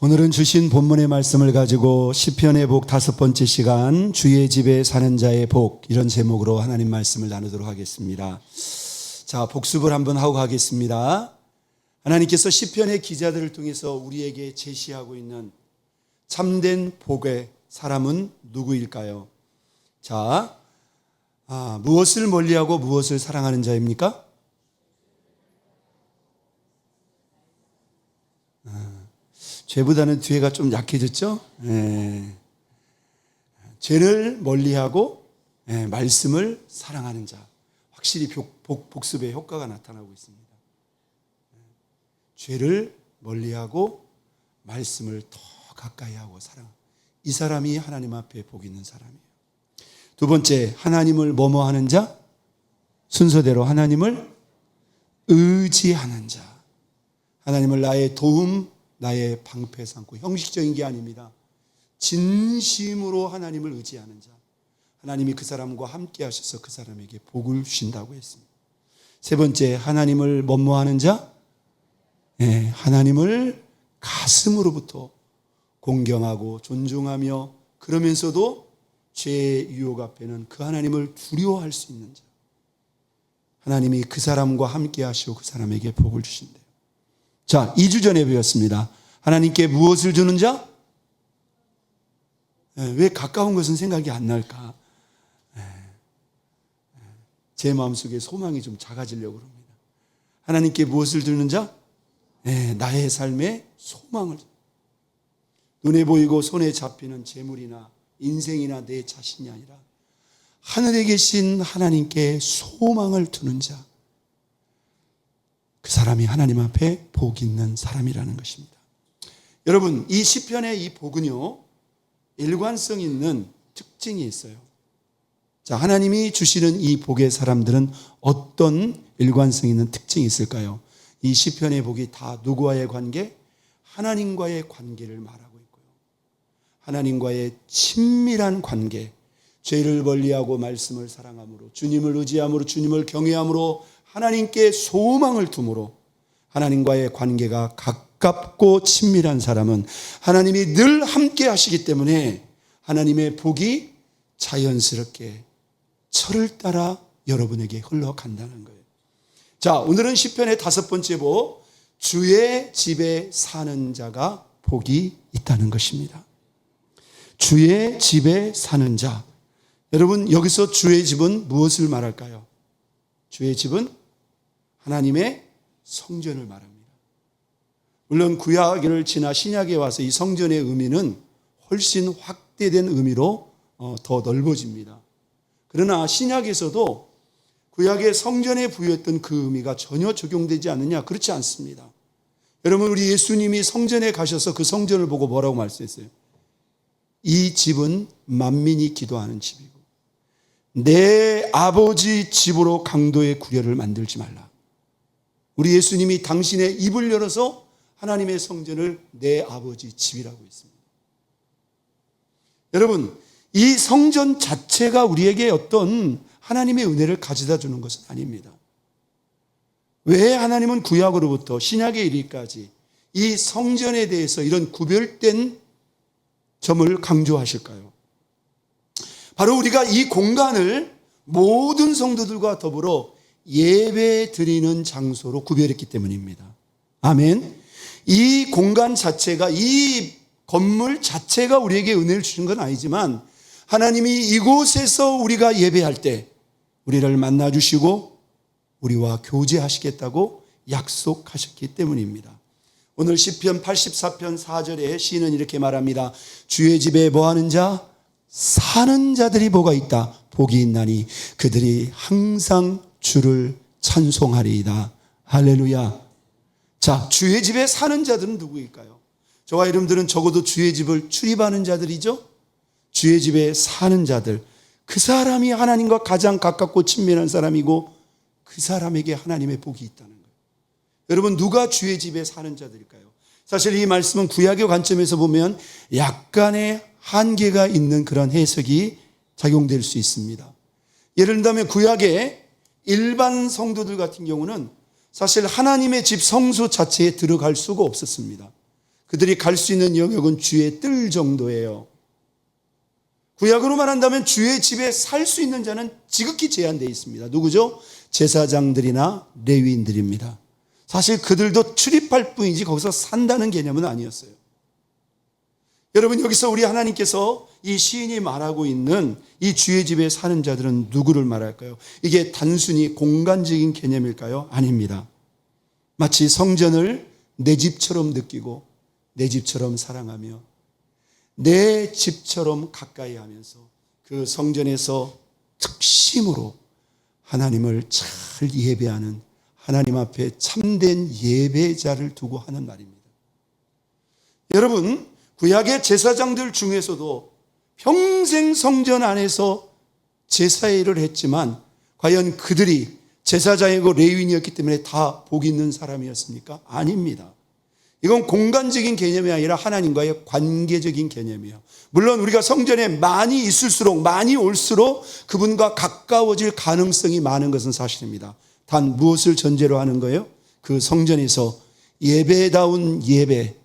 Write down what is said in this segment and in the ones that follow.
오늘은 주신 본문의 말씀을 가지고 시편의 복 5번째 시간, 주의 집에 사는 자의 복, 이런 제목으로 하나님 말씀을 나누도록 하겠습니다. 자, 복습을 한번 하고 가겠습니다. 하나님께서 시편의 기자들을 통해서 우리에게 제시하고 있는 참된 복의 사람은 누구일까요? 자, 무엇을 멀리하고 무엇을 사랑하는 자입니까? 죄보다는 뒤에가 좀 약해졌죠? 죄를 멀리하고 말씀을 사랑하는 자. 확실히 복습의 효과가 나타나고 있습니다. 죄를 멀리하고 말씀을 더 가까이 하고 사랑. 이 사람이 하나님 앞에 복 있는 사람이에요. 두 번째, 하나님을 뭐뭐 하는 자? 순서대로 하나님을 의지하는 자. 하나님을 나의 도움, 나의 방패 삼고, 형식적인 게 아닙니다. 진심으로 하나님을 의지하는 자. 하나님이 그 사람과 함께 하셔서 그 사람에게 복을 주신다고 했습니다. 세 번째, 하나님을 뭐뭐하는 자? 하나님을 가슴으로부터 공경하고 존중하며, 그러면서도 죄의 유혹 앞에는 그 하나님을 두려워할 수 있는 자. 하나님이 그 사람과 함께 하시고 그 사람에게 복을 주신대요. 자, 2주 전에 배웠습니다. 하나님께 무엇을 주는 자? 왜 가까운 것은 생각이 안 날까? 제 마음속에 소망이 좀 작아지려고 합니다. 하나님께 무엇을 주는 자? 나의 삶의 소망을. 눈에 보이고 손에 잡히는 재물이나 인생이나 내 자신이 아니라 하늘에 계신 하나님께 소망을 두는 자. 그 사람이 하나님 앞에 복 있는 사람이라는 것입니다. 여러분, 이 시편의 이 복은요, 일관성 있는 특징이 있어요. 자, 하나님이 주시는 이 복의 사람들은 어떤 일관성 있는 특징이 있을까요? 이 시편의 복이 다 누구와의 관계? 하나님과의 관계를 말하고 있고요. 하나님과의 친밀한 관계, 죄를 멀리하고 말씀을 사랑함으로, 주님을 의지함으로, 주님을 경외함으로, 하나님께 소망을 둠으로 하나님과의 관계가 가깝고 친밀한 사람은 하나님이 늘 함께 하시기 때문에 하나님의 복이 자연스럽게 철을 따라 여러분에게 흘러간다는 거예요. 자, 오늘은 시편의 5번째 복, 주의 집에 사는 자가 복이 있다는 것입니다. 주의 집에 사는 자. 여러분, 여기서 주의 집은 무엇을 말할까요? 주의 집은 하나님의 성전을 말합니다. 물론 구약을 지나 신약에 와서 이 성전의 의미는 훨씬 확대된 의미로 더 넓어집니다. 그러나 신약에서도 구약의 성전에 부여했던 그 의미가 전혀 적용되지 않느냐? 그렇지 않습니다. 여러분, 우리 예수님이 성전에 가셔서 그 성전을 보고 뭐라고 말씀했어요? 이 집은 만민이 기도하는 집이고 내 아버지 집으로 강도의 구려를 만들지 말라. 우리 예수님이 당신의 입을 열어서 하나님의 성전을 내 아버지 집이라고 했습니다. 여러분, 이 성전 자체가 우리에게 어떤 하나님의 은혜를 가져다 주는 것은 아닙니다. 왜 하나님은 구약으로부터 신약에 이르기까지 이 성전에 대해서 이런 구별된 점을 강조하실까요? 바로 우리가 이 공간을 모든 성도들과 더불어 예배 드리는 장소로 구별했기 때문입니다. 아멘. 이 공간 자체가, 이 건물 자체가 우리에게 은혜를 주신 건 아니지만 하나님이 이곳에서 우리가 예배할 때 우리를 만나주시고 우리와 교제하시겠다고 약속하셨기 때문입니다. 오늘 시편 84편 4절에 시인은 이렇게 말합니다. 주의 집에 뭐하는 자? 사는 자들이 뭐가 있다? 복이 있나니 그들이 항상 주를 찬송하리이다. 할렐루야. 자, 주의 집에 사는 자들은 누구일까요? 저와 여러분들은 적어도 주의 집을 출입하는 자들이죠. 주의 집에 사는 자들, 그 사람이 하나님과 가장 가깝고 친밀한 사람이고 그 사람에게 하나님의 복이 있다는 거예요. 여러분, 누가 주의 집에 사는 자들일까요? 사실 이 말씀은 구약의 관점에서 보면 약간의 한계가 있는 그런 해석이 작용될 수 있습니다. 예를 들면 구약의 일반 성도들 같은 경우는 사실 하나님의 집 성소 자체에 들어갈 수가 없었습니다. 그들이 갈 수 있는 영역은 주의 뜰 정도예요. 구약으로 말한다면 주의 집에 살 수 있는 자는 지극히 제한되어 있습니다. 누구죠? 제사장들이나 레위인들입니다. 사실 그들도 출입할 뿐이지 거기서 산다는 개념은 아니었어요. 여러분, 여기서 우리 하나님께서 이 시인이 말하고 있는 이 주의 집에 사는 자들은 누구를 말할까요? 이게 단순히 공간적인 개념일까요? 아닙니다. 마치 성전을 내 집처럼 느끼고 내 집처럼 사랑하며 내 집처럼 가까이 하면서 그 성전에서 특심으로 하나님을 잘 예배하는, 하나님 앞에 참된 예배자를 두고 하는 말입니다. 여러분, 구약의 제사장들 중에서도 평생 성전 안에서 제사의 일을 했지만 과연 그들이 제사장이고 레위인이었기 때문에 다 복 있는 사람이었습니까? 아닙니다. 이건 공간적인 개념이 아니라 하나님과의 관계적인 개념이에요. 물론 우리가 성전에 많이 있을수록, 많이 올수록 그분과 가까워질 가능성이 많은 것은 사실입니다. 단 무엇을 전제로 하는 거예요? 그 성전에서 예배다운 예배,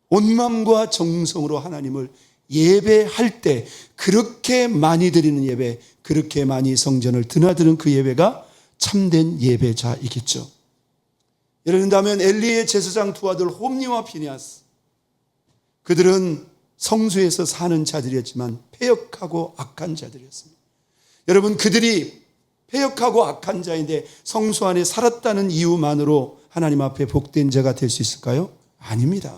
온 마음과 정성으로 하나님을 예배할 때 그렇게 많이 드리는 예배, 그렇게 많이 성전을 드나드는 그 예배가 참된 예배자이겠죠. 예를 든다면 엘리의 제사장 두 아들 홈니와 피니하스, 그들은 성소에서 사는 자들이었지만 패역하고 악한 자들이었습니다. 여러분, 그들이 패역하고 악한 자인데 성소 안에 살았다는 이유만으로 하나님 앞에 복된 자가 될 수 있을까요? 아닙니다.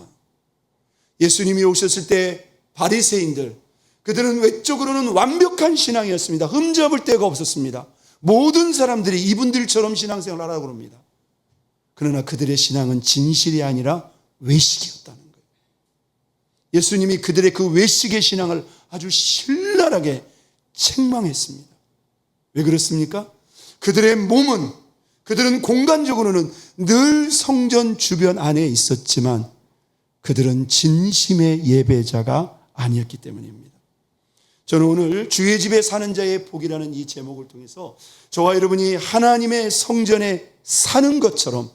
예수님이 오셨을 때 바리새인들, 그들은 외적으로는 완벽한 신앙이었습니다. 흠잡을 데가 없었습니다. 모든 사람들이 이분들처럼 신앙생활을 하라고 합니다. 그러나 그들의 신앙은 진실이 아니라 외식이었다는 거예요. 예수님이 그들의 그 외식의 신앙을 아주 신랄하게 책망했습니다. 왜 그렇습니까? 그들의 몸은, 그들은 공간적으로는 늘 성전 주변 안에 있었지만 그들은 진심의 예배자가 아니었기 때문입니다. 저는 오늘 주의 집에 사는 자의 복이라는 이 제목을 통해서 저와 여러분이 하나님의 성전에 사는 것처럼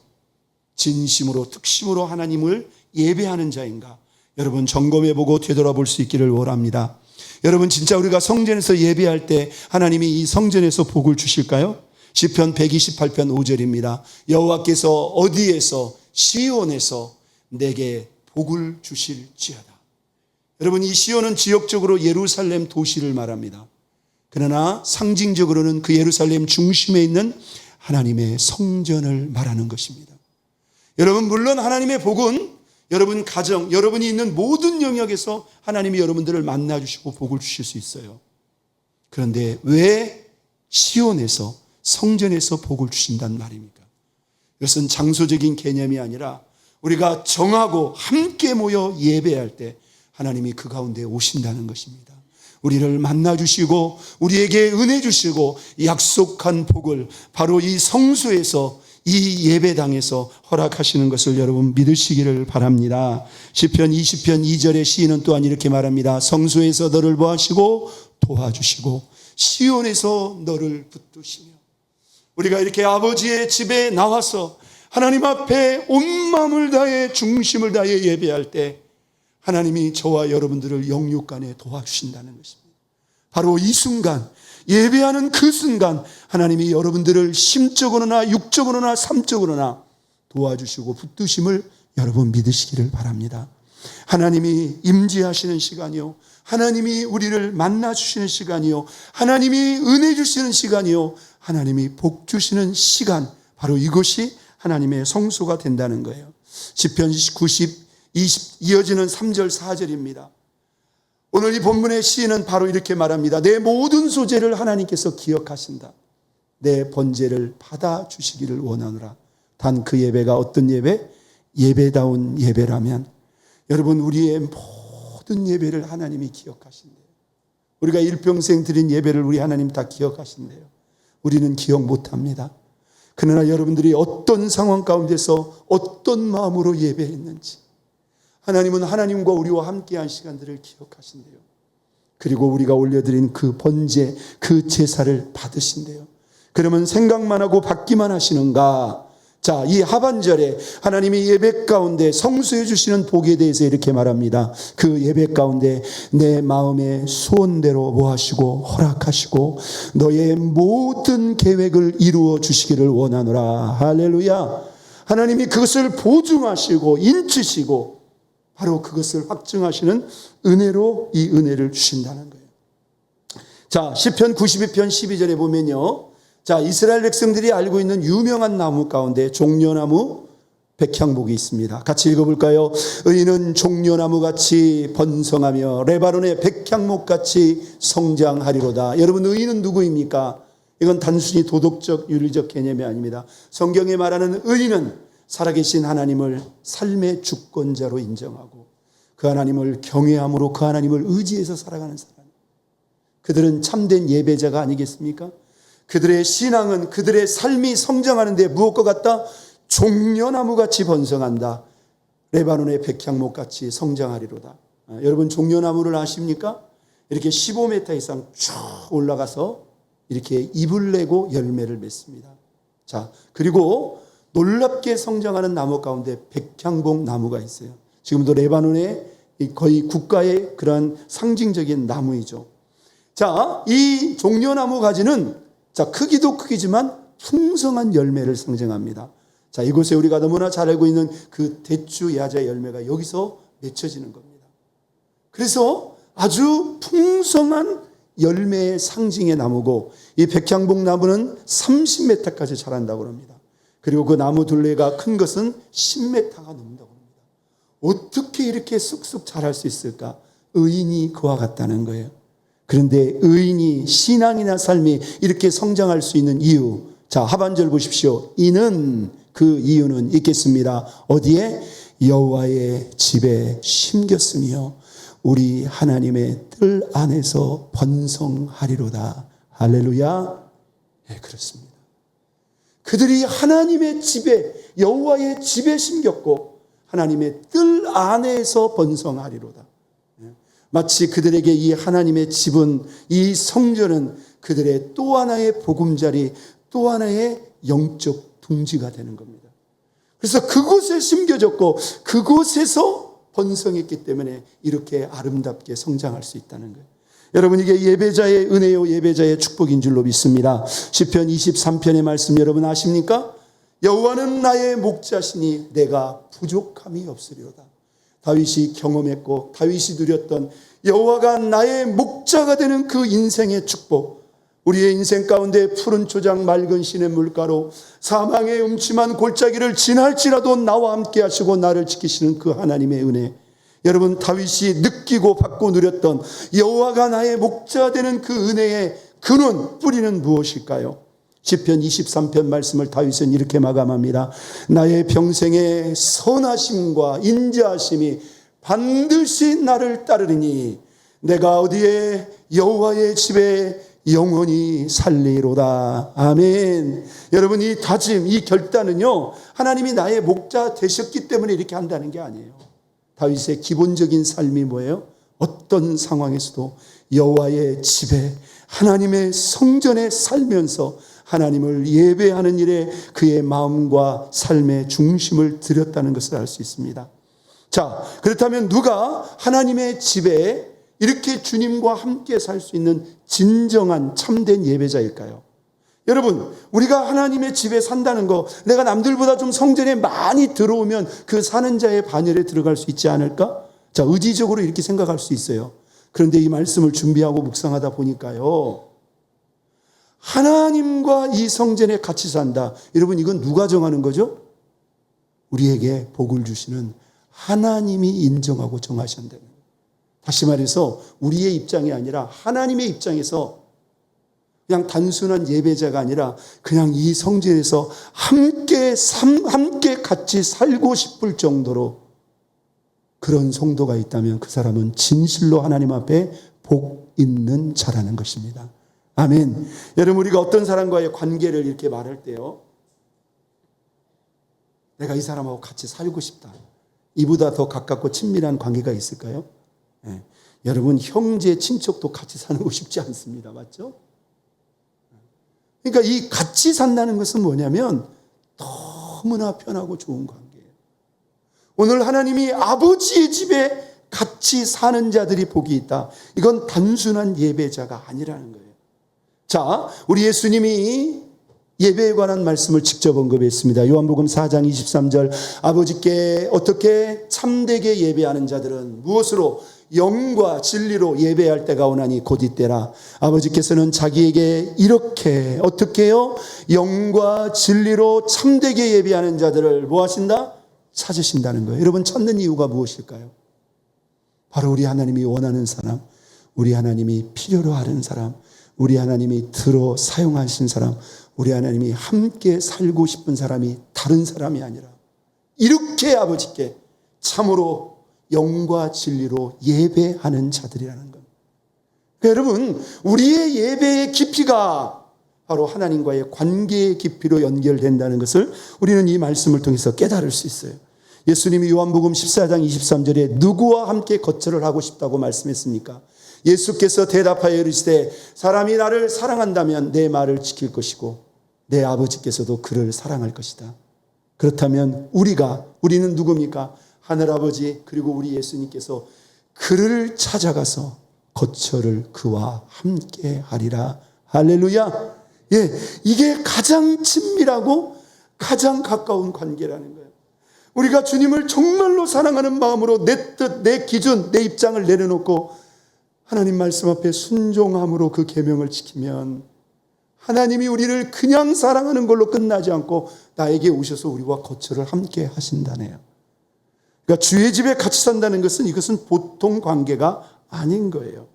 진심으로 특심으로 하나님을 예배하는 자인가, 여러분 점검해보고 되돌아볼 수 있기를 원합니다. 여러분, 진짜 우리가 성전에서 예배할 때 하나님이 이 성전에서 복을 주실까요? 시편 128편 5절입니다. 여호와께서 어디에서, 시온에서 내게 복을 주실지어다. 여러분, 이 시온은 지역적으로 예루살렘 도시를 말합니다. 그러나 상징적으로는 그 예루살렘 중심에 있는 하나님의 성전을 말하는 것입니다. 여러분, 물론 하나님의 복은 여러분 가정, 여러분이 있는 모든 영역에서 하나님이 여러분들을 만나주시고 복을 주실 수 있어요. 그런데 왜 시온에서, 성전에서 복을 주신단 말입니까? 이것은 장소적인 개념이 아니라 우리가 정하고 함께 모여 예배할 때 하나님이 그 가운데 오신다는 것입니다. 우리를 만나주시고 우리에게 은혜 주시고 약속한 복을 바로 이 성소에서, 이 예배당에서 허락하시는 것을 여러분 믿으시기를 바랍니다. 시편 20편 2절의 시인은 또한 이렇게 말합니다. 성소에서 너를 보하시고 도와주시고 시온에서 너를 붙드시며. 우리가 이렇게 아버지의 집에 나와서 하나님 앞에 온 마음을 다해 중심을 다해 예배할 때 하나님이 저와 여러분들을 영육간에 도와주신다는 것입니다. 바로 이 순간, 예배하는 그 순간 하나님이 여러분들을 심적으로나 육적으로나 삶적으로나 도와주시고 붙드심을 여러분 믿으시기를 바랍니다. 하나님이 임재하시는 시간이요, 하나님이 우리를 만나주시는 시간이요, 하나님이 은혜 주시는 시간이요, 하나님이 복 주시는 시간, 바로 이것이 하나님의 성소가 된다는 거예요. 시편 90, 20 이어지는 3절 4절입니다. 오늘 이 본문의 시인은 바로 이렇게 말합니다. 내 모든 소재를 하나님께서 기억하신다. 내 번제를 받아주시기를 원하노라. 단 그 예배가 어떤 예배? 예배다운 예배라면 여러분, 우리의 모든 예배를 하나님이 기억하신대요. 우리가 일평생 드린 예배를 우리 하나님 다 기억하신대요. 우리는 기억 못합니다. 그러나 여러분들이 어떤 상황 가운데서 어떤 마음으로 예배했는지 하나님은 하나님과 우리와 함께한 시간들을 기억하신대요. 그리고 우리가 올려드린 그 번제, 그 제사를 받으신대요. 그러면 생각만 하고 받기만 하시는가? 자, 이 하반절에 하나님이 예배 가운데 성수해 주시는 복에 대해서 이렇게 말합니다. 그 예배 가운데 내 마음의 소원대로 뭐 하시고 허락하시고 너의 모든 계획을 이루어 주시기를 원하노라. 할렐루야. 하나님이 그것을 보증하시고 인치시고 바로 그것을 확증하시는 은혜로 이 은혜를 주신다는 거예요. 자, 시편 92편 12절에 보면요. 자, 이스라엘 백성들이 알고 있는 유명한 나무 가운데 종려나무, 백향목이 있습니다. 같이 읽어볼까요? 의인은 종려나무같이 번성하며 레바논의 백향목같이 성장하리로다. 여러분, 의인은 누구입니까? 이건 단순히 도덕적, 윤리적 개념이 아닙니다. 성경에 말하는 의인은 살아계신 하나님을 삶의 주권자로 인정하고 그 하나님을 경외함으로 그 하나님을 의지해서 살아가는 사람. 그들은 참된 예배자가 아니겠습니까? 그들의 신앙은 그들의 삶이 성장하는 데 무엇과 같다? 종려나무같이 번성한다. 레바논의 백향목같이 성장하리로다. 여러분, 종려나무를 아십니까? 이렇게 15m 이상 쭉 올라가서 이렇게 잎을 내고 열매를 맺습니다. 자, 그리고 놀랍게 성장하는 나무 가운데 백향목 나무가 있어요. 지금도 레바논의 거의 국가의 그러한 상징적인 나무이죠. 자, 이 종려나무 가지는 자, 크기도 크기지만 풍성한 열매를 상징합니다. 자, 이곳에 우리가 너무나 잘 알고 있는 그 대추 야자 열매가 여기서 맺혀지는 겁니다. 그래서 아주 풍성한 열매의 상징의 나무고 이 백향목 나무는 30m까지 자란다고 합니다. 그리고 그 나무 둘레가 큰 것은 10m가 넘는다고 합니다. 어떻게 이렇게 쑥쑥 자랄 수 있을까? 의인이 그와 같다는 거예요. 그런데 의인이 신앙이나 삶이 이렇게 성장할 수 있는 이유, 자, 하반절 보십시오. 이는, 그 이유는 있겠습니다. 어디에? 여호와의 집에 심겼으며 우리 하나님의 뜰 안에서 번성하리로다. 할렐루야. 네, 그렇습니다. 그들이 하나님의 집에, 여호와의 집에 심겼고 하나님의 뜰 안에서 번성하리로다. 마치 그들에게 이 하나님의 집은, 이 성전은 그들의 또 하나의 보금자리, 또 하나의 영적 둥지가 되는 겁니다. 그래서 그곳에 심겨졌고 그곳에서 번성했기 때문에 이렇게 아름답게 성장할 수 있다는 거예요. 여러분, 이게 예배자의 은혜요, 예배자의 축복인 줄로 믿습니다. 시편 23편의 말씀 여러분 아십니까? 여호와는 나의 목자시니 내가 부족함이 없으리로다. 다윗이 경험했고 다윗이 누렸던 여호와가 나의 목자가 되는 그 인생의 축복, 우리의 인생 가운데 푸른 초장 맑은 시냇 물가로 사망의 음침한 골짜기를 지날지라도 나와 함께 하시고 나를 지키시는 그 하나님의 은혜, 여러분 다윗이 느끼고 받고 누렸던 여호와가 나의 목자 되는 그 은혜의 근원, 뿌리는 무엇일까요? 시편 23편 말씀을 다윗은 이렇게 마감합니다. 나의 평생의 선하심과 인자하심이 반드시 나를 따르리니 내가 어디에? 여호와의 집에 영원히 살리로다. 아멘. 여러분, 이 다짐, 이 결단은요, 하나님이 나의 목자 되셨기 때문에 이렇게 한다는 게 아니에요. 다윗의 기본적인 삶이 뭐예요? 어떤 상황에서도 여호와의 집에, 하나님의 성전에 살면서 하나님을 예배하는 일에 그의 마음과 삶의 중심을 들였다는 것을 알 수 있습니다. 자, 그렇다면 누가 하나님의 집에 이렇게 주님과 함께 살 수 있는 진정한 참된 예배자일까요? 여러분, 우리가 하나님의 집에 산다는 거, 내가 남들보다 좀 성전에 많이 들어오면 그 사는 자의 반열에 들어갈 수 있지 않을까? 자, 의지적으로 이렇게 생각할 수 있어요. 그런데 이 말씀을 준비하고 묵상하다 보니까요, 하나님과 이 성전에 같이 산다. 여러분, 이건 누가 정하는 거죠? 우리에게 복을 주시는 하나님이 인정하고 정하신다는 거예요. 다시 말해서 우리의 입장이 아니라 하나님의 입장에서 그냥 단순한 예배자가 아니라 그냥 이 성전에서 함께 같이 살고 싶을 정도로 그런 성도가 있다면 그 사람은 진실로 하나님 앞에 복 있는 자라는 것입니다. 아멘. 여러분, 우리가 어떤 사람과의 관계를 이렇게 말할 때요, 내가 이 사람하고 같이 살고 싶다, 이보다 더 가깝고 친밀한 관계가 있을까요? 네. 여러분, 형제 친척도 같이 사는 거 쉽지 않습니다. 맞죠? 그러니까 이 같이 산다는 것은 뭐냐면 너무나 편하고 좋은 관계예요. 오늘 하나님이 아버지의 집에 같이 사는 자들이 복이 있다. 이건 단순한 예배자가 아니라는 거예요. 자, 우리 예수님이 예배에 관한 말씀을 직접 언급했습니다. 요한복음 4장 23절, 아버지께 어떻게 참되게 예배하는 자들은 무엇으로? 영과 진리로 예배할 때가 오나니 곧 이때라. 아버지께서는 자기에게 이렇게 어떻게 해요? 영과 진리로 참되게 예배하는 자들을 뭐 하신다? 찾으신다는 거예요. 여러분, 찾는 이유가 무엇일까요? 바로 우리 하나님이 원하는 사람, 우리 하나님이 필요로 하는 사람, 우리 하나님이 들어 사용하신 사람, 우리 하나님이 함께 살고 싶은 사람이 다른 사람이 아니라 이렇게 아버지께 참으로 영과 진리로 예배하는 자들이라는 겁니다. 그러니까 여러분, 우리의 예배의 깊이가 바로 하나님과의 관계의 깊이로 연결된다는 것을 우리는 이 말씀을 통해서 깨달을 수 있어요. 예수님이 요한복음 14장 23절에 누구와 함께 거처를 하고 싶다고 말씀했습니까? 예수께서 대답하여 이르시되 사람이 나를 사랑한다면 내 말을 지킬 것이고 내 아버지께서도 그를 사랑할 것이다. 그렇다면 우리는 누굽니까? 하늘아버지 그리고 우리 예수님께서 그를 찾아가서 거처를 그와 함께 하리라. 할렐루야. 예, 이게 가장 친밀하고 가장 가까운 관계라는 거예요. 우리가 주님을 정말로 사랑하는 마음으로 내 뜻, 내 기준, 내 입장을 내려놓고 하나님 말씀 앞에 순종함으로 그 계명을 지키면 하나님이 우리를 그냥 사랑하는 걸로 끝나지 않고 나에게 오셔서 우리와 거처를 함께 하신다네요. 그러니까 주의 집에 같이 산다는 것은 이것은 보통 관계가 아닌 거예요.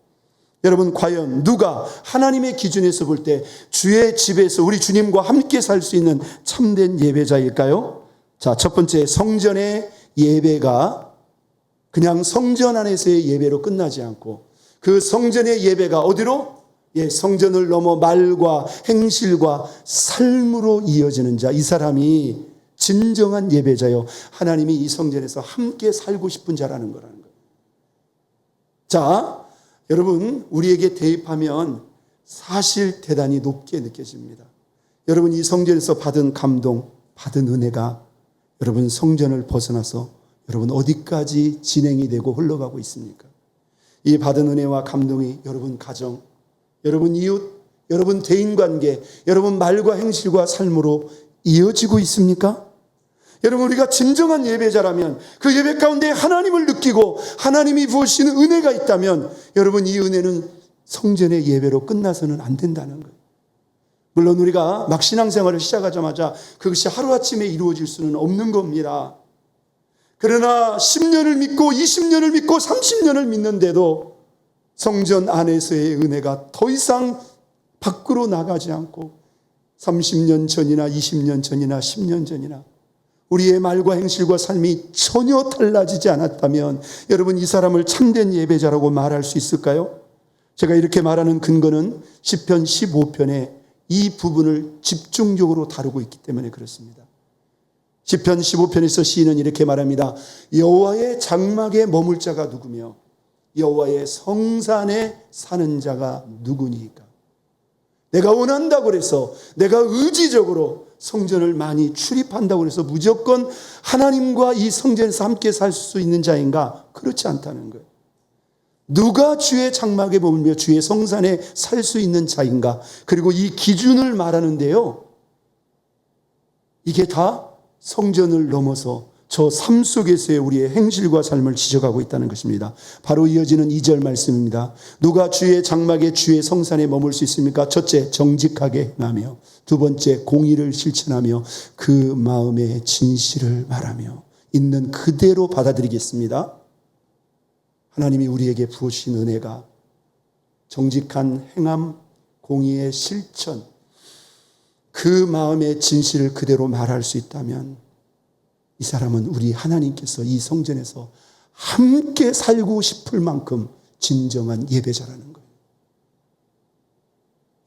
여러분, 과연 누가 하나님의 기준에서 볼 때 주의 집에서 우리 주님과 함께 살 수 있는 참된 예배자일까요? 자, 첫 번째, 성전의 예배가 그냥 성전 안에서의 예배로 끝나지 않고 그 성전의 예배가 어디로? 예, 성전을 넘어 말과 행실과 삶으로 이어지는 자, 이 사람이 진정한 예배자요, 하나님이 이 성전에서 함께 살고 싶은 자라는 거라는 거예요. 자, 여러분, 우리에게 대입하면 사실 대단히 높게 느껴집니다. 여러분, 이 성전에서 받은 감동, 받은 은혜가 여러분 성전을 벗어나서 여러분 어디까지 진행이 되고 흘러가고 있습니까? 이 받은 은혜와 감동이 여러분 가정, 여러분 이웃, 여러분 대인관계, 여러분 말과 행실과 삶으로 이어지고 있습니까? 여러분, 우리가 진정한 예배자라면 그 예배 가운데 하나님을 느끼고 하나님이 부으시는 은혜가 있다면 여러분, 이 은혜는 성전의 예배로 끝나서는 안 된다는 거예요. 물론 우리가 막 신앙생활을 시작하자마자 그것이 하루아침에 이루어질 수는 없는 겁니다. 그러나 10년을 믿고 20년을 믿고 30년을 믿는데도 성전 안에서의 은혜가 더 이상 밖으로 나가지 않고 30년 전이나 20년 전이나 10년 전이나 우리의 말과 행실과 삶이 전혀 달라지지 않았다면 여러분, 이 사람을 참된 예배자라고 말할 수 있을까요? 제가 이렇게 말하는 근거는 시편 15편에 이 부분을 집중적으로 다루고 있기 때문에 그렇습니다. 시편 15편에서 시인은 이렇게 말합니다. 여호와의 장막에 머물 자가 누구며 여호와의 성산에 사는 자가 누구니까? 내가 원한다고 해서 내가 의지적으로 성전을 많이 출입한다고 해서 무조건 하나님과 이 성전에서 함께 살 수 있는 자인가? 그렇지 않다는 거예요. 누가 주의 장막에 머물며 주의 성산에 살 수 있는 자인가? 그리고 이 기준을 말하는데요, 이게 다 성전을 넘어서 저 삶 속에서의 우리의 행실과 삶을 지적하고 있다는 것입니다. 바로 이어지는 2절 말씀입니다. 누가 주의 장막에 주의 성산에 머물 수 있습니까? 첫째, 정직하게 행하며, 두 번째, 공의를 실천하며 그 마음의 진실을 말하며. 있는 그대로 받아들이겠습니다. 하나님이 우리에게 부으신 은혜가 정직한 행함, 공의의 실천, 그 마음의 진실을 그대로 말할 수 있다면 이 사람은 우리 하나님께서 이 성전에서 함께 살고 싶을 만큼 진정한 예배자라는 거예요.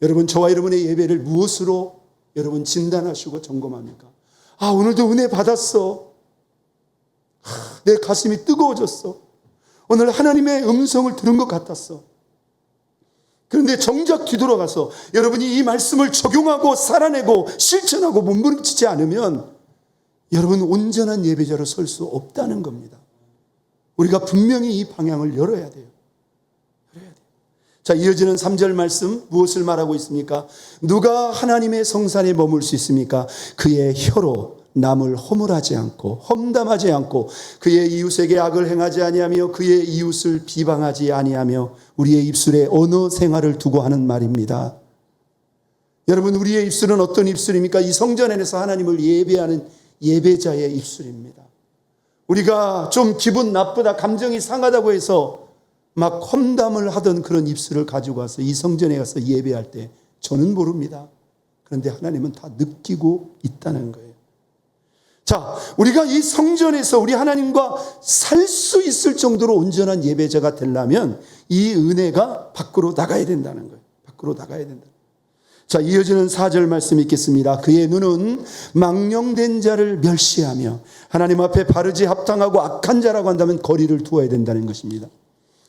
여러분, 저와 여러분의 예배를 무엇으로 여러분 진단하시고 점검합니까? 아, 오늘도 은혜 받았어. 내 가슴이 뜨거워졌어. 오늘 하나님의 음성을 들은 것 같았어. 그런데 정작 뒤돌아가서 여러분이 이 말씀을 적용하고 살아내고 실천하고 몸부림치지 않으면 여러분, 온전한 예배자로 설 수 없다는 겁니다. 우리가 분명히 이 방향을 열어야 돼요. 자, 이어지는 3절 말씀 무엇을 말하고 있습니까? 누가 하나님의 성산에 머물 수 있습니까? 그의 혀로 남을 허물하지 않고 험담하지 않고 그의 이웃에게 악을 행하지 아니하며 그의 이웃을 비방하지 아니하며 우리의 입술에 언어 생활을 두고 하는 말입니다. 여러분, 우리의 입술은 어떤 입술입니까? 이 성전 안에서 하나님을 예배하는 예배자의 입술입니다. 우리가 좀 기분 나쁘다, 감정이 상하다고 해서 막 험담을 하던 그런 입술을 가지고 와서 이 성전에 가서 예배할 때 저는 모릅니다. 그런데 하나님은 다 느끼고 있다는 거예요. 자, 우리가 이 성전에서 우리 하나님과 살 수 있을 정도로 온전한 예배자가 되려면 이 은혜가 밖으로 나가야 된다는 거예요. 밖으로 나가야 된다. 자, 이어지는 4절 말씀 읽겠습니다. 그의 눈은 망령된 자를 멸시하며 하나님 앞에 바르지 합당하고 악한 자라고 한다면 거리를 두어야 된다는 것입니다.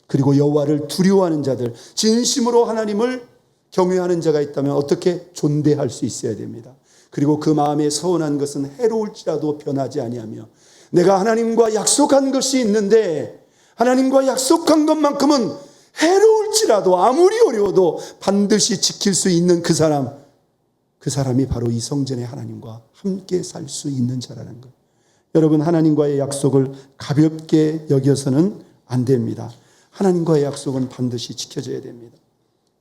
그리고 여호와를 두려워하는 자들, 진심으로 하나님을 경외하는 자가 있다면 어떻게 존대할 수 있어야 됩니다. 그리고 그 마음에 서운한 것은 해로울지라도 변하지 아니하며 내가 하나님과 약속한 것이 있는데 하나님과 약속한 것만큼은 해로울지라도 아무리 어려워도 반드시 지킬 수 있는 그 사람이 바로 이 성전의 하나님과 함께 살 수 있는 자라는 것. 여러분, 하나님과의 약속을 가볍게 여겨서는 안 됩니다. 하나님과의 약속은 반드시 지켜져야 됩니다.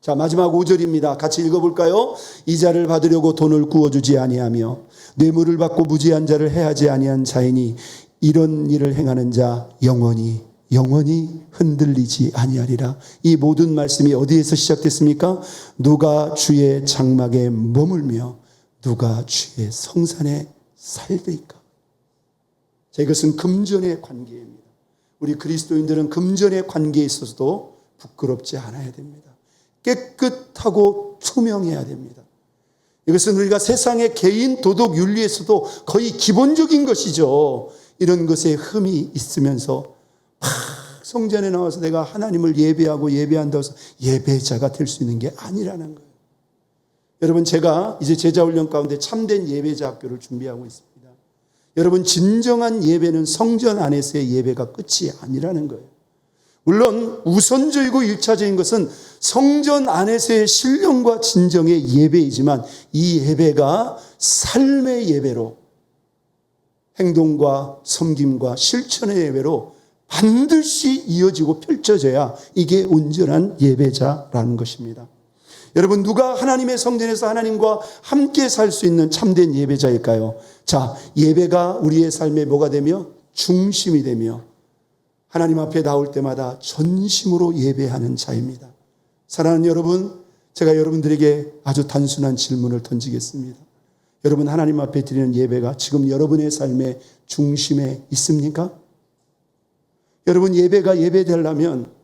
자, 마지막 5절입니다. 같이 읽어볼까요? 이자를 받으려고 돈을 구워주지 아니하며 뇌물을 받고 무지한 자를 해하지 아니한 자이니 이런 일을 행하는 자 영원히 흔들리지 아니하리라. 이 모든 말씀이 어디에서 시작됐습니까? 누가 주의 장막에 머물며 누가 주의 성산에 살리까? 자, 이것은 금전의 관계입니다. 우리 그리스도인들은 금전의 관계에 있어서도 부끄럽지 않아야 됩니다. 깨끗하고 투명해야 됩니다. 이것은 우리가 세상의 개인 도덕 윤리에서도 거의 기본적인 것이죠. 이런 것에 흠이 있으면서 막 성전에 나와서 내가 하나님을 예배하고 예배한다고 해서 예배자가 될 수 있는 게 아니라는 거예요. 여러분, 제가 이제 제자훈련 가운데 참된 예배자 학교를 준비하고 있습니다. 여러분, 진정한 예배는 성전 안에서의 예배가 끝이 아니라는 거예요. 물론 우선적이고 1차적인 것은 성전 안에서의 신령과 진정의 예배이지만 이 예배가 삶의 예배로, 행동과 섬김과 실천의 예배로 반드시 이어지고 펼쳐져야 이게 온전한 예배자라는 것입니다. 여러분, 누가 하나님의 성전에서 하나님과 함께 살 수 있는 참된 예배자일까요? 자, 예배가 우리의 삶에 뭐가 되며 중심이 되며 하나님 앞에 나올 때마다 전심으로 예배하는 자입니다. 사랑하는 여러분, 제가 여러분들에게 아주 단순한 질문을 던지겠습니다. 여러분, 하나님 앞에 드리는 예배가 지금 여러분의 삶의 중심에 있습니까? 여러분, 예배가 예배되려면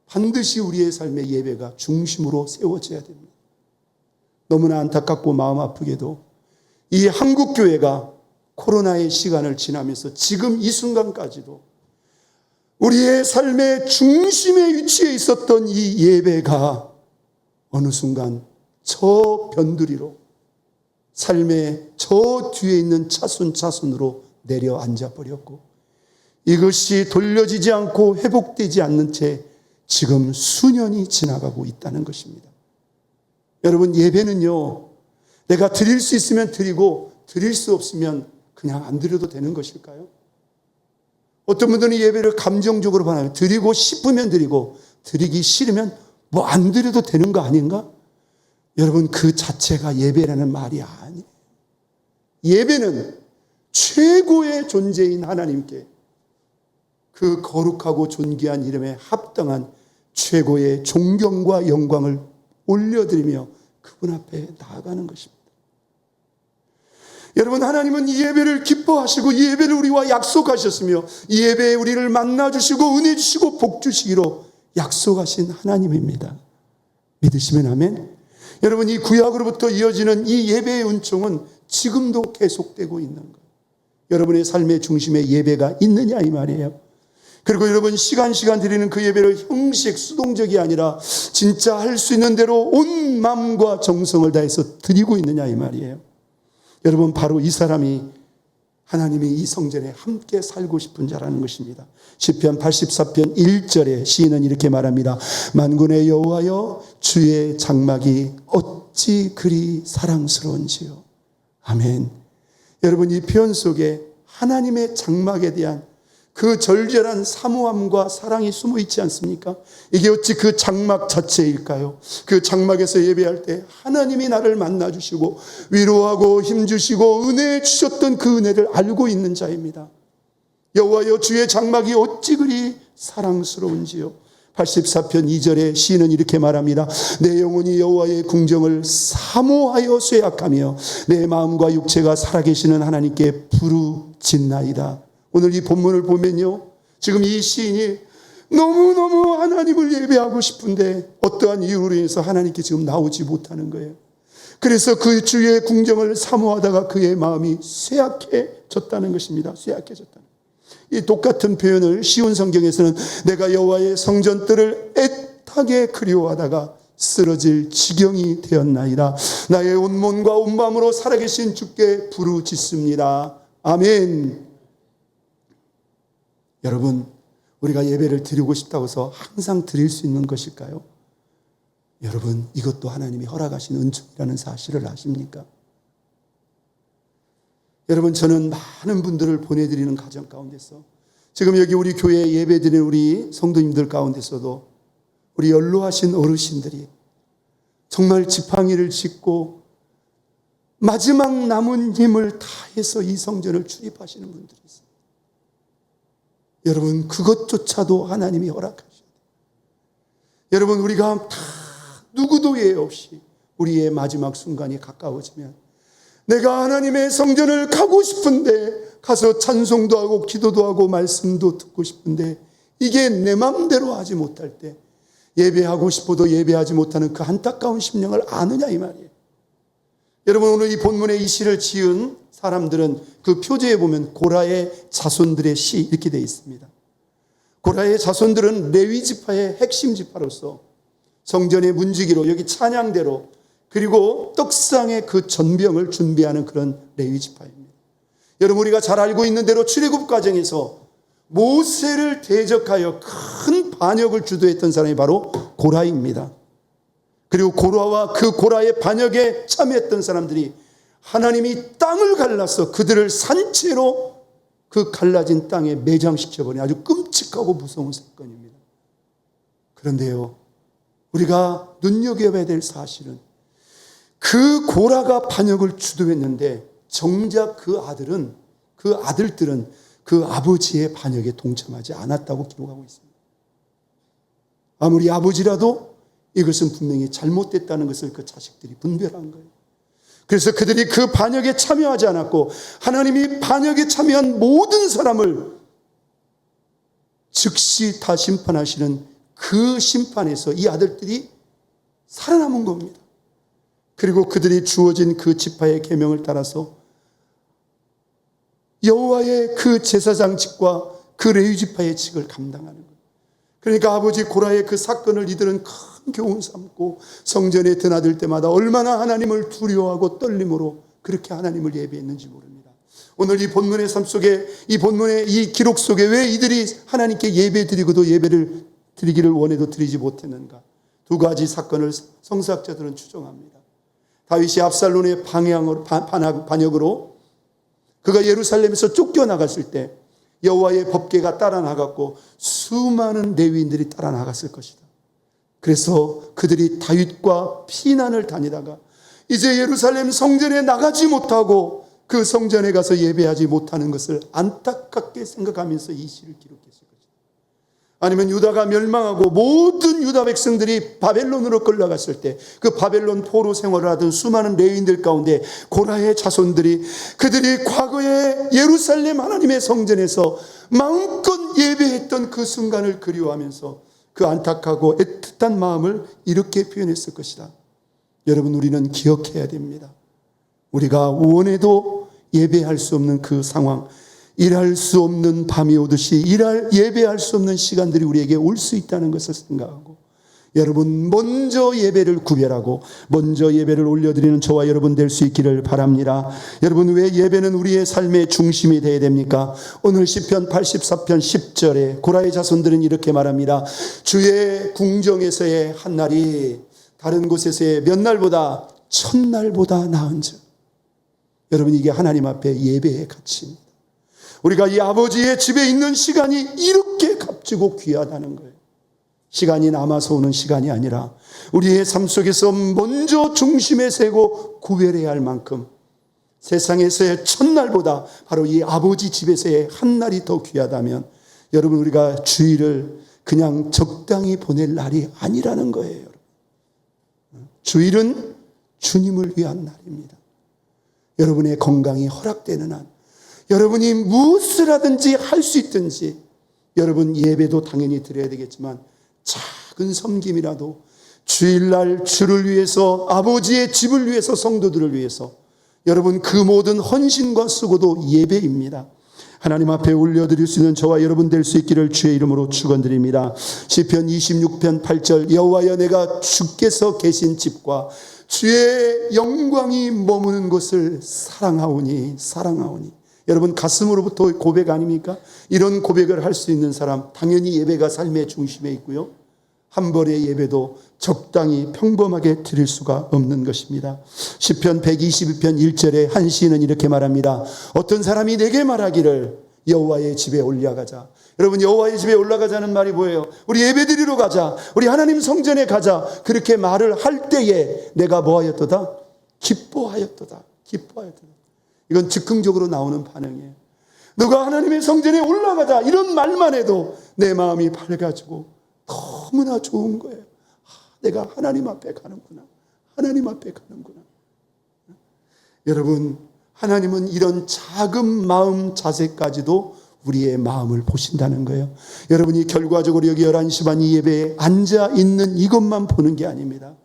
반드시 우리의 삶의 예배가 중심으로 세워져야 됩니다. 너무나 안타깝고 마음 아프게도 이 한국교회가 코로나의 시간을 지나면서 지금 이 순간까지도 우리의 삶의 중심에 위치해 있었던 이 예배가 어느 순간 저 변두리로 삶의 저 뒤에 있는 차순차순으로 내려앉아 버렸고 이것이 돌려지지 않고 회복되지 않는 채 지금 수년이 지나가고 있다는 것입니다. 여러분, 예배는요, 내가 드릴 수 있으면 드리고 드릴 수 없으면 그냥 안 드려도 되는 것일까요? 어떤 분들은 예배를 감정적으로 반하면 드리고 싶으면 드리고 드리기 싫으면 뭐 안 드려도 되는 거 아닌가? 여러분, 그 자체가 예배라는 말이 아니에요. 예배는 최고의 존재인 하나님께 그 거룩하고 존귀한 이름에 합당한 최고의 존경과 영광을 올려드리며 그분 앞에 나아가는 것입니다. 여러분, 하나님은 이 예배를 기뻐하시고 이 예배를 우리와 약속하셨으며 이 예배에 우리를 만나주시고 은혜 주시고 복 주시기로 약속하신 하나님입니다. 믿으시면 아멘. 여러분, 이 구약으로부터 이어지는 이 예배의 은총은 지금도 계속되고 있는 거예요. 여러분의 삶의 중심에 예배가 있느냐 이 말이에요. 그리고 여러분, 시간 드리는 그 예배를 형식 수동적이 아니라 진짜 할 수 있는 대로 온 마음과 정성을 다해서 드리고 있느냐 이 말이에요. 여러분, 바로 이 사람이 하나님이 이 성전에 함께 살고 싶은 자라는 것입니다. 시편 84편 1절에 시인은 이렇게 말합니다. 만군의 여호와여, 주의 장막이 어찌 그리 사랑스러운지요. 아멘. 여러분, 이 표현 속에 하나님의 장막에 대한 그 절절한 사모함과 사랑이 숨어 있지 않습니까? 이게 어찌 그 장막 자체일까요? 그 장막에서 예배할 때 하나님이 나를 만나주시고 위로하고 힘주시고 은혜 주셨던 그 은혜를 알고 있는 자입니다. 여호와여, 주의 장막이 어찌 그리 사랑스러운지요. 84편 2절에 시인은 이렇게 말합니다. 내 영혼이 여호와의 궁정을 사모하여 쇠약하며 내 마음과 육체가 살아계시는 하나님께 부르짖나이다. 오늘 이 본문을 보면요, 지금 이 시인이 너무너무 하나님을 예배하고 싶은데 어떠한 이유로 인해서 하나님께 지금 나오지 못하는 거예요. 그래서 그 주의 궁정을 사모하다가 그의 마음이 쇠약해졌다는 것입니다. 쇠약해졌다. 이 똑같은 표현을 쉬운 성경에서는 내가 여호와의 성전들을 애타게 그리워하다가 쓰러질 지경이 되었나이다. 나의 온 몸과 온 마음으로 살아계신 주께 부르짖습니다. 아멘. 여러분, 우리가 예배를 드리고 싶다고 해서 항상 드릴 수 있는 것일까요? 여러분, 이것도 하나님이 허락하신 은총이라는 사실을 아십니까? 여러분, 저는 많은 분들을 보내드리는 가정 가운데서 지금 여기 우리 교회에 예배 드리는 우리 성도님들 가운데서도 우리 연로하신 어르신들이 정말 지팡이를 짚고 마지막 남은 힘을 다해서 이 성전을 출입하시는 분들이 있어요. 여러분, 그것조차도 하나님이 허락하셔야 돼요. 여러분, 우리가 다 누구도 예외 없이 우리의 마지막 순간이 가까워지면 내가 하나님의 성전을 가고 싶은데, 가서 찬송도 하고 기도도 하고 말씀도 듣고 싶은데 이게 내 마음대로 하지 못할 때 예배하고 싶어도 예배하지 못하는 그 안타까운 심령을 아느냐 이 말이에요. 여러분, 오늘 이 본문의 이 시를 지은 사람들은 그 표제에 보면 고라의 자손들의 시 이렇게 되어 있습니다. 고라의 자손들은 레위 지파의 핵심 지파로서 성전의 문지기로, 여기 찬양대로, 그리고 떡상의 그 전병을 준비하는 그런 레위 지파입니다. 여러분, 우리가 잘 알고 있는 대로 출애굽 과정에서 모세를 대적하여 큰 반역을 주도했던 사람이 바로 고라입니다. 그리고 고라와 그 고라의 반역에 참여했던 사람들이 하나님이 땅을 갈라서 그들을 산채로 그 갈라진 땅에 매장시켜버린 아주 끔찍하고 무서운 사건입니다. 그런데요, 우리가 눈여겨봐야 될 사실은 그 고라가 반역을 주도했는데 정작 그 아들들은 그 아버지의 반역에 동참하지 않았다고 기록하고 있습니다. 아무리 아버지라도 이것은 분명히 잘못됐다는 것을 그 자식들이 분별한 거예요. 그래서 그들이 그 반역에 참여하지 않았고 하나님이 반역에 참여한 모든 사람을 즉시 다 심판하시는 그 심판에서 이 아들들이 살아남은 겁니다. 그리고 그들이 주어진 그 지파의 계명을 따라서 여호와의 그 제사장직과 그 레위 지파의 직을 감당하는 거예요. 그러니까 아버지 고라의 그 사건을 이들은 큰 교훈 삼고 성전에 드나들 때마다 얼마나 하나님을 두려워하고 떨림으로 그렇게 하나님을 예배했는지 모릅니다. 오늘 이 본문의 삶 속에, 이 본문의 이 기록 속에 왜 이들이 하나님께 예배 드리고도 예배를 드리기를 원해도 드리지 못했는가? 두 가지 사건을 성서학자들은 추정합니다. 다윗이 압살롬의 반역으로 그가 예루살렘에서 쫓겨나갔을 때 여호와의 법궤가 따라 나갔고 수많은 레위인들이 따라 나갔을 것이다. 그래서 그들이 다윗과 피난을 다니다가 이제 예루살렘 성전에 나가지 못하고 그 성전에 가서 예배하지 못하는 것을 안타깝게 생각하면서 이 시를 기록했을 것이다. 아니면 유다가 멸망하고 모든 유다 백성들이 바벨론으로 끌려갔을 때 그 바벨론 포로 생활을 하던 수많은 레위인들 가운데 고라의 자손들이 그들이 과거에 예루살렘 하나님의 성전에서 마음껏 예배했던 그 순간을 그리워하면서 그 안타깝고 애틋한 마음을 이렇게 표현했을 것이다. 여러분, 우리는 기억해야 됩니다. 우리가 원해도 예배할 수 없는 그 상황, 일할 수 없는 밤이 오듯이 예배할 수 없는 시간들이 우리에게 올 수 있다는 것을 생각하고 여러분 먼저 예배를 구별하고 먼저 예배를 올려드리는 저와 여러분 될 수 있기를 바랍니다. 여러분, 왜 예배는 우리의 삶의 중심이 되어야 됩니까? 오늘 시편 84편 10절에 고라의 자손들은 이렇게 말합니다. 주의 궁정에서의 한 날이 다른 곳에서의 몇 날보다 천날보다 나은즉. 여러분, 이게 하나님 앞에 예배의 가치입니다. 우리가 이 아버지의 집에 있는 시간이 이렇게 값지고 귀하다는 거예요. 시간이 남아서 오는 시간이 아니라 우리의 삶 속에서 먼저 중심에 세고 구별해야 할 만큼 세상에서의 첫날보다 바로 이 아버지 집에서의 한 날이 더 귀하다면, 여러분, 우리가 주일을 그냥 적당히 보낼 날이 아니라는 거예요. 주일은 주님을 위한 날입니다. 여러분의 건강이 허락되는 한, 여러분이 무엇을 하든지 할 수 있든지, 여러분 예배도 당연히 드려야 되겠지만 작은 섬김이라도 주일날 주를 위해서, 아버지의 집을 위해서, 성도들을 위해서, 여러분 그 모든 헌신과 수고도 예배입니다. 하나님 앞에 올려드릴 수 있는 저와 여러분 될 수 있기를 주의 이름으로 축원드립니다. 시편 26편 8절, 여호와여 내가 주께서 계신 집과 주의 영광이 머무는 곳을 사랑하오니. 여러분, 가슴으로부터 고백 아닙니까? 이런 고백을 할 수 있는 사람, 당연히 예배가 삶의 중심에 있고요, 한 벌의 예배도 적당히 평범하게 드릴 수가 없는 것입니다. 시편 122편 1절에 한 시인은 이렇게 말합니다. 어떤 사람이 내게 말하기를 여호와의 집에 올라가자. 여러분, 여호와의 집에 올라가자는 말이 뭐예요? 우리 예배드리러 가자, 우리 하나님 성전에 가자. 그렇게 말을 할 때에 내가 뭐하였도다? 기뻐하였도다. 이건 즉흥적으로 나오는 반응이에요. 너가 하나님의 성전에 올라가자, 이런 말만 해도 내 마음이 밝아지고 너무나 좋은 거예요. 내가 하나님 앞에 가는구나. 여러분, 하나님은 이런 작은 마음 자세까지도 우리의 마음을 보신다는 거예요. 여러분이 결과적으로 여기 11시 반 이 예배에 앉아 있는 이것만 보는 게 아닙니다.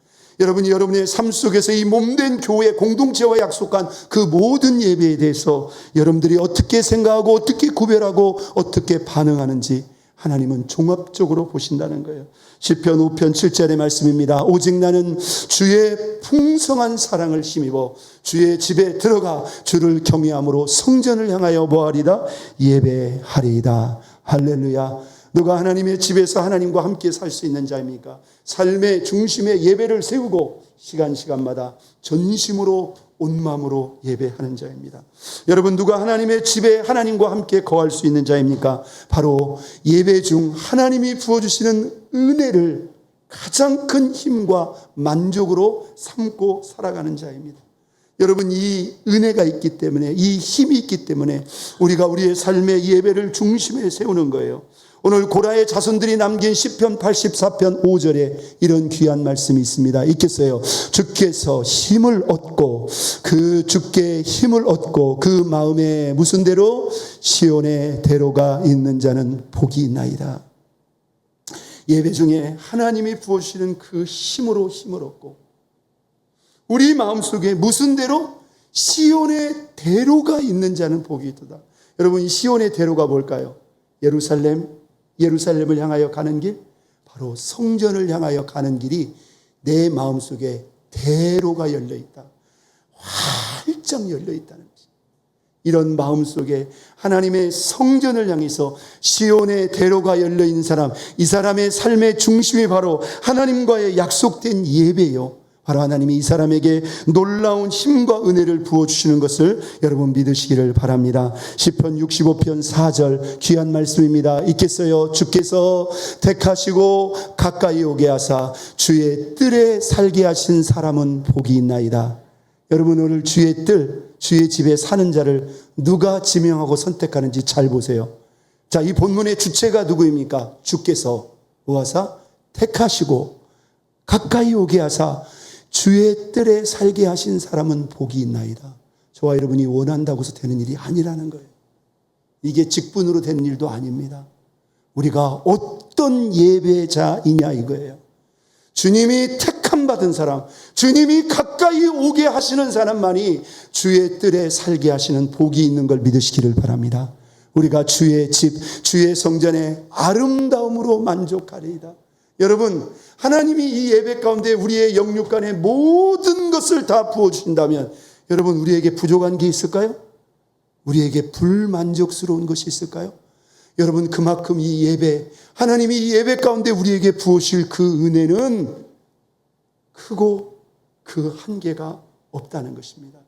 여러분이 여러분의 삶 속에서 이 몸된 교회 공동체와 약속한 그 모든 예배에 대해서 여러분들이 어떻게 생각하고 어떻게 구별하고 어떻게 반응하는지 하나님은 종합적으로 보신다는 거예요. 시편 5편 7절의 말씀입니다. 오직 나는 주의 풍성한 사랑을 힘입어 주의 집에 들어가 주를 경외함으로 성전을 향하여 뭐하리다? 예배하리이다. 할렐루야. 누가 하나님의 집에서 하나님과 함께 살 수 있는 자입니까? 삶의 중심에 예배를 세우고 시간마다 전심으로 온 마음으로 예배하는 자입니다. 여러분, 누가 하나님의 집에 하나님과 함께 거할 수 있는 자입니까? 바로 예배 중 하나님이 부어주시는 은혜를 가장 큰 힘과 만족으로 삼고 살아가는 자입니다. 여러분, 이 은혜가 있기 때문에, 이 힘이 있기 때문에 우리가 우리의 삶의 예배를 중심에 세우는 거예요. 오늘 고라의 자손들이 남긴 시편 84편 5절에 이런 귀한 말씀이 있습니다. 읽겠어요. 주께서 힘을 얻고 주께 힘을 얻고 그 마음에 무슨 대로? 시온의 대로가 있는 자는 복이 있나이다. 예배 중에 하나님이 부어주시는 그 힘으로 힘을 얻고 우리 마음속에 무슨 대로? 시온의 대로가 있는 자는 복이 있도다. 여러분, 이 시온의 대로가 뭘까요? 예루살렘을 향하여 가는 길, 바로 성전을 향하여 가는 길이 내 마음속에 대로가 열려있다. 활짝 열려있다는 것입니다. 이런 마음속에 하나님의 성전을 향해서 시온의 대로가 열려있는 사람, 이 사람의 삶의 중심이 바로 하나님과의 약속된 예배요, 바로 하나님이 이 사람에게 놀라운 힘과 은혜를 부어주시는 것을 여러분 믿으시기를 바랍니다. 시편 65편 4절 귀한 말씀입니다. 읽겠어요. 주께서 택하시고 가까이 오게 하사 주의 뜰에 살게 하신 사람은 복이 있나이다. 여러분, 오늘 주의 뜰, 주의 집에 사는 자를 누가 지명하고 선택하는지 잘 보세요. 자, 이 본문의 주체가 누구입니까? 주께서 오하사 택하시고 가까이 오게 하사 주의 뜰에 살게 하신 사람은 복이 있나이다. 저와 여러분이 원한다고 해서 되는 일이 아니라는 거예요. 이게 직분으로 되는 일도 아닙니다. 우리가 어떤 예배자이냐 이거예요. 주님이 택함 받은 사람, 주님이 가까이 오게 하시는 사람만이 주의 뜰에 살게 하시는 복이 있는 걸 믿으시기를 바랍니다. 우리가 주의 집, 주의 성전의 아름다움으로 만족하리이다. 여러분, 하나님이 이 예배 가운데 우리의 영육 간의 모든 것을 다 부어주신다면 여러분, 우리에게 부족한 게 있을까요? 우리에게 불만족스러운 것이 있을까요? 여러분, 그만큼 이 예배, 하나님이 이 예배 가운데 우리에게 부으실 그 은혜는 크고 그 한계가 없다는 것입니다.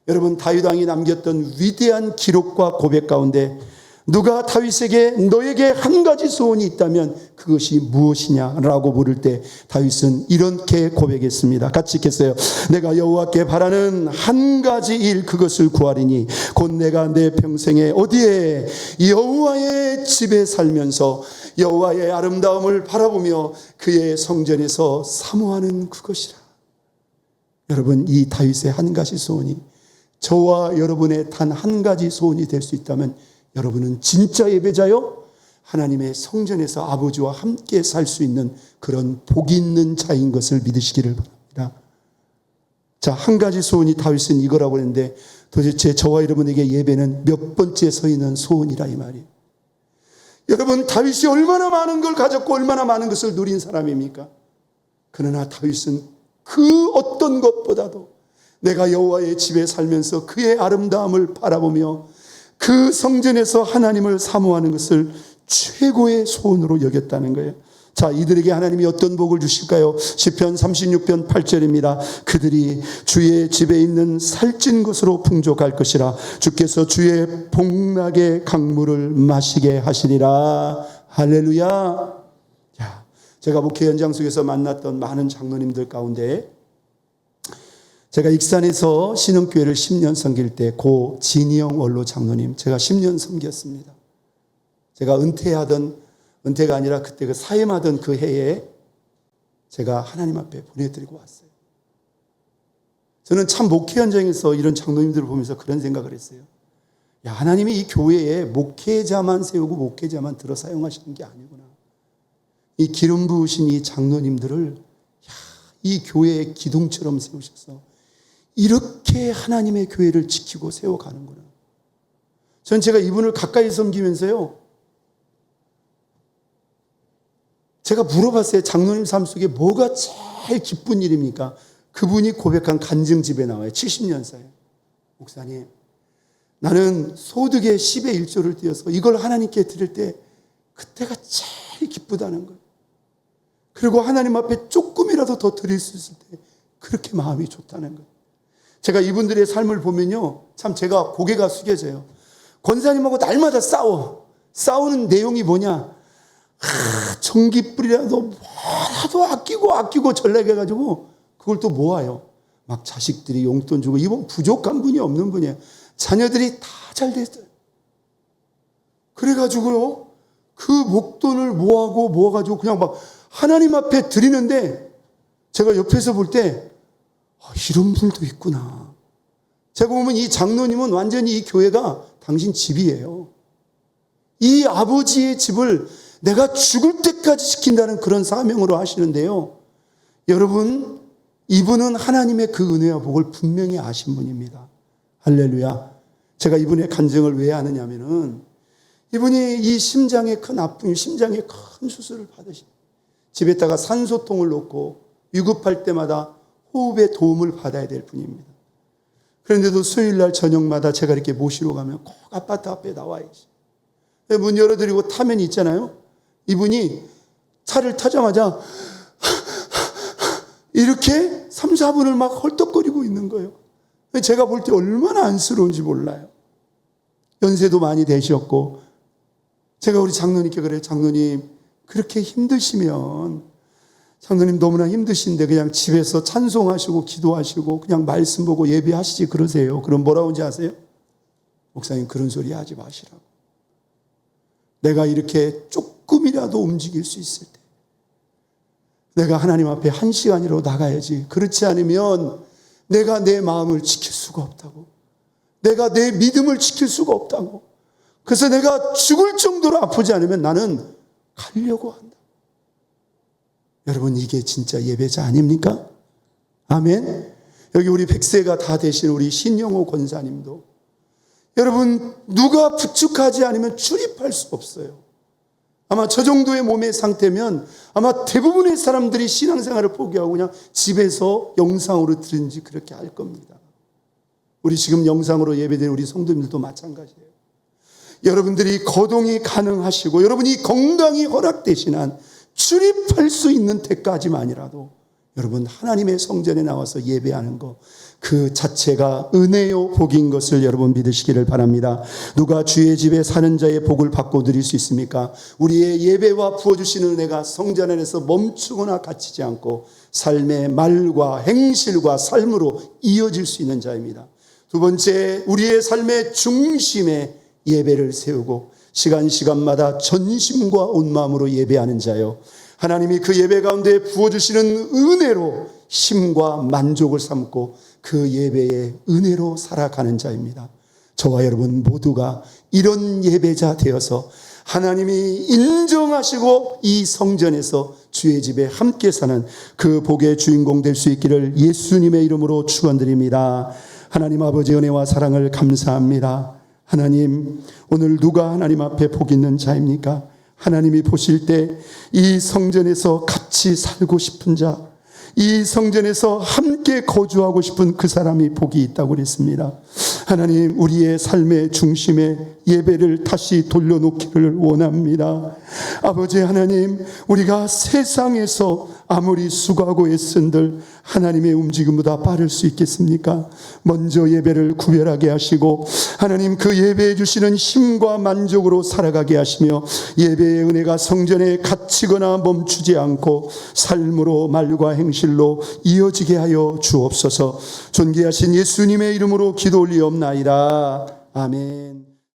여러분, 다윗 왕이 남겼던 위대한 기록과 고백 가운데 누가 다윗에게 너에게 한 가지 소원이 있다면 그것이 무엇이냐라고 물을 때 다윗은 이렇게 고백했습니다. 같이 읽겠어요. 내가 여호와께 바라는 한 가지 일, 그것을 구하리니 곧 내가 내 평생에 어디에 여호와의 집에 살면서 여호와의 아름다움을 바라보며 그의 성전에서 사모하는 그것이라. 여러분, 이 다윗의 한 가지 소원이 저와 여러분의 단 한 가지 소원이 될 수 있다면 여러분은 진짜 예배자요, 하나님의 성전에서 아버지와 함께 살 수 있는 그런 복이 있는 자인 것을 믿으시기를 바랍니다. 자, 한 가지 소원이 다윗은 이거라고 했는데 도대체 저와 여러분에게 예배는 몇 번째 서 있는 소원이라 이 말이에요. 여러분, 다윗이 얼마나 많은 걸 가졌고 얼마나 많은 것을 누린 사람입니까? 그러나 다윗은 그 어떤 것보다도 내가 여호와의 집에 살면서 그의 아름다움을 바라보며 그 성전에서 하나님을 사모하는 것을 최고의 소원으로 여겼다는 거예요. 자, 이들에게 하나님이 어떤 복을 주실까요? 시편 36편 8절입니다. 그들이 주의 집에 있는 살찐 것으로 풍족할 것이라. 주께서 주의 복락의 강물을 마시게 하시리라. 할렐루야. 자, 제가 목회 현장 속에서 만났던 많은 장로님들 가운데 제가 익산에서 신흥교회를 10년 섬길 때 고 진희영 원로 장로님, 제가 10년 섬겼습니다. 제가 은퇴가 아니라 그때 그 사임하던 그 해에 제가 하나님 앞에 보내드리고 왔어요. 저는 참 목회 현장에서 이런 장로님들을 보면서 그런 생각을 했어요. 야, 하나님이 이 교회에 목회자만 세우고 목회자만 들어 사용하시는 게 아니구나. 이 기름 부으신 이 장로님들을 이 교회의 기둥처럼 세우셔서 이렇게 하나님의 교회를 지키고 세워가는구나. 전 제가 이분을 가까이 섬기면서요, 제가 물어봤어요. 장로님 삶 속에 뭐가 제일 기쁜 일입니까? 그분이 고백한 간증집에 나와요. 70년사에. 목사님, 나는 소득의 10의 1조를 띄어서 이걸 하나님께 드릴 때 그때가 제일 기쁘다는 거예요. 그리고 하나님 앞에 조금이라도 더 드릴 수 있을 때 그렇게 마음이 좋다는 거예요. 제가 이분들의 삶을 보면요, 참 제가 고개가 숙여져요. 권사님하고 날마다 싸우는 내용이 뭐냐? 전기불이라도 뭐라도 아끼고 전락해가지고 그걸 또 모아요. 막 자식들이 용돈 주고, 이분 부족한 분이 없는 분이에요. 자녀들이 다 잘 됐어요. 그래가지고요, 그 목돈을 모아가지고 그냥 막 하나님 앞에 드리는데 제가 옆에서 볼 때 이런 분도 있구나. 제가 보면 이 장로님은 완전히 이 교회가 당신 집이에요. 이 아버지의 집을 내가 죽을 때까지 지킨다는 그런 사명으로 하시는데요. 여러분, 이분은 하나님의 그 은혜와 복을 분명히 아신 분입니다. 할렐루야. 제가 이분의 간증을 왜 하느냐면은 이분이 이 심장에 큰 아픔, 심장에 큰 수술을 받으신, 집에다가 산소통을 놓고 위급할 때마다 호흡에 도움을 받아야 될 분입니다. 그런데도 수요일날 저녁마다 제가 이렇게 모시러 가면 꼭 아파트 앞에 나와야지. 문 열어드리고 타면 있잖아요. 이분이 차를 타자마자 이렇게 3, 4분을 막 헐떡거리고 있는 거예요. 제가 볼 때 얼마나 안쓰러운지 몰라요. 연세도 많이 되셨고, 제가 우리 장로님께 그래요. 장로님, 그렇게 힘드시면, 장로님 너무나 힘드신데 그냥 집에서 찬송하시고 기도하시고 그냥 말씀 보고 예배하시지 그러세요. 그럼 뭐라고 하는지 아세요? 목사님, 그런 소리 하지 마시라고. 내가 이렇게 조금이라도 움직일 수 있을 때 내가 하나님 앞에 1시간이라도 나가야지. 그렇지 않으면 내가 내 마음을 지킬 수가 없다고. 내가 내 믿음을 지킬 수가 없다고. 그래서 내가 죽을 정도로 아프지 않으면 나는 가려고 한다. 여러분, 이게 진짜 예배자 아닙니까? 아멘. 여기 우리 100세가 다 되신 우리 신영호 권사님도 여러분, 누가 부축하지 않으면 출입할 수 없어요. 아마 저 정도의 몸의 상태면 아마 대부분의 사람들이 신앙생활을 포기하고 그냥 집에서 영상으로 들은지 그렇게 할 겁니다. 우리 지금 영상으로 예배드리는 우리 성도님들도 마찬가지예요. 여러분들이 거동이 가능하시고 여러분이 건강이 허락되신 한 출입할 수 있는 때까지만이라도 여러분 하나님의 성전에 나와서 예배하는 것 그 자체가 은혜요 복인 것을 여러분 믿으시기를 바랍니다. 누가 주의 집에 사는 자의 복을 받고 누릴 수 있습니까? 우리의 예배와 부어주시는 은혜가 성전 안에서 멈추거나 갇히지 않고 삶의 말과 행실과 삶으로 이어질 수 있는 자입니다. 두 번째, 우리의 삶의 중심에 예배를 세우고 시간마다 전심과 온 마음으로 예배하는 자요, 하나님이 그 예배 가운데 부어주시는 은혜로 힘과 만족을 삼고 그 예배의 은혜로 살아가는 자입니다. 저와 여러분 모두가 이런 예배자 되어서 하나님이 인정하시고 이 성전에서 주의 집에 함께 사는 그 복의 주인공 될 수 있기를 예수님의 이름으로 축원드립니다. 하나님 아버지 은혜와 사랑을 감사합니다. 하나님, 오늘 누가 하나님 앞에 복 있는 자입니까? 하나님이 보실 때 이 성전에서 같이 살고 싶은 자, 이 성전에서 함께 거주하고 싶은 그 사람이 복이 있다고 그랬습니다. 하나님, 우리의 삶의 중심에 예배를 다시 돌려놓기를 원합니다. 아버지 하나님, 우리가 세상에서 아무리 수고하고 애쓴들 하나님의 움직임보다 빠를 수 있겠습니까? 먼저 예배를 구별하게 하시고 하나님 그 예배해 주시는 힘과 만족으로 살아가게 하시며 예배의 은혜가 성전에 갇히거나 멈추지 않고 삶으로 말과 행실로 이어지게 하여 주옵소서. 존귀하신 예수님의 이름으로 기도 올리옵나이다. 아멘.